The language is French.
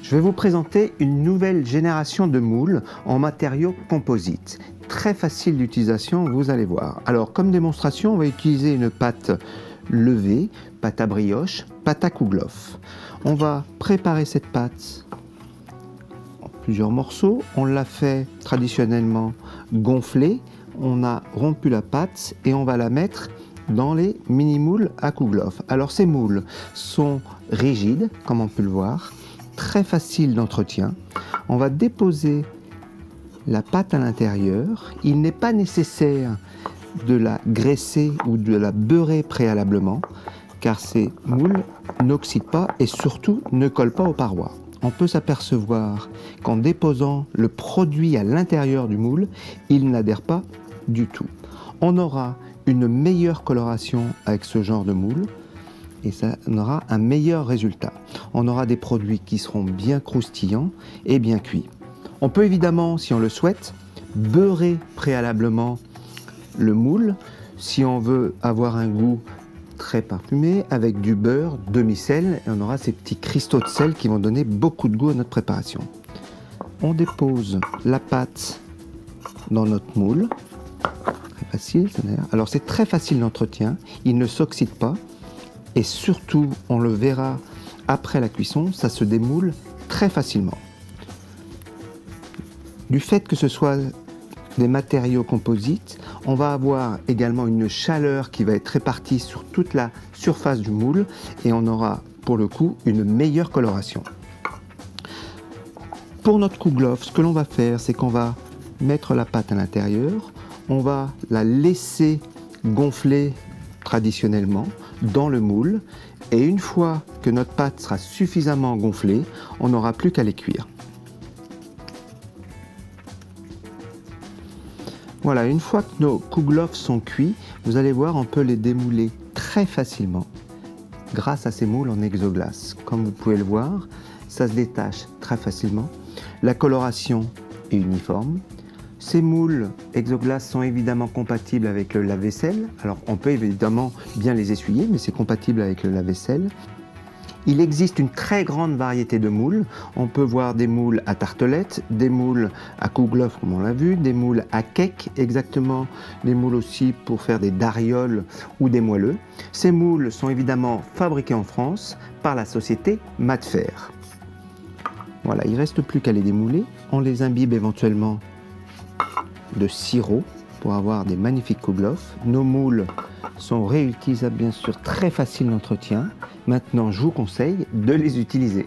Je vais vous présenter une nouvelle génération de moules en matériaux composites. Très facile d'utilisation, vous allez voir. Alors, comme démonstration, on va utiliser une pâte levée, pâte à brioche, pâte à kouglof. On va préparer cette pâte en plusieurs morceaux. On l'a fait traditionnellement gonfler. On a rompu la pâte et on va la mettre dans les mini-moules à kouglof. Alors, ces moules sont rigides, comme on peut le voir, très faciles d'entretien. On va déposer la pâte à l'intérieur. Il n'est pas nécessaire de la graisser ou de la beurrer préalablement, car ces moules n'oxydent pas et surtout ne collent pas aux parois. On peut s'apercevoir qu'en déposant le produit à l'intérieur du moule, il n'adhère pas du tout. On aura une meilleure coloration avec ce genre de moule et ça aura un meilleur résultat. On aura des produits qui seront bien croustillants et bien cuits. On peut évidemment, si on le souhaite, beurrer préalablement le moule si on veut avoir un goût très parfumé avec du beurre demi-sel et on aura ces petits cristaux de sel qui vont donner beaucoup de goût à notre préparation. On dépose la pâte dans notre moule. Très facile. Alors c'est très facile d'entretien, il ne s'oxyde pas et surtout on le verra après la cuisson, ça se démoule très facilement. Du fait que ce soit des matériaux composites, on va avoir également une chaleur qui va être répartie sur toute la surface du moule et on aura pour le coup une meilleure coloration. Pour notre kouglof, ce que l'on va faire, c'est qu'on va mettre la pâte à l'intérieur, on va la laisser gonfler traditionnellement dans le moule et une fois que notre pâte sera suffisamment gonflée, on n'aura plus qu'à les cuire. Voilà, une fois que nos kouglof sont cuits, vous allez voir, on peut les démouler très facilement grâce à ces moules en exoglace. Comme vous pouvez le voir, ça se détache très facilement. La coloration est uniforme. Ces moules exoglace sont évidemment compatibles avec le lave-vaisselle. Alors, on peut évidemment bien les essuyer, mais c'est compatible avec le lave-vaisselle. Il existe une très grande variété de moules. On peut voir des moules à tartelette, des moules à kouglof comme on l'a vu, des moules à cake exactement, des moules aussi pour faire des darioles ou des moelleux. Ces moules sont évidemment fabriqués en France par la société Matfer. Voilà, il ne reste plus qu'à les démouler. On les imbibe éventuellement de sirop pour avoir des magnifiques kouglof. Nos moules sont réutilisables bien sûr, très faciles d'entretien. Maintenant, je vous conseille de les utiliser.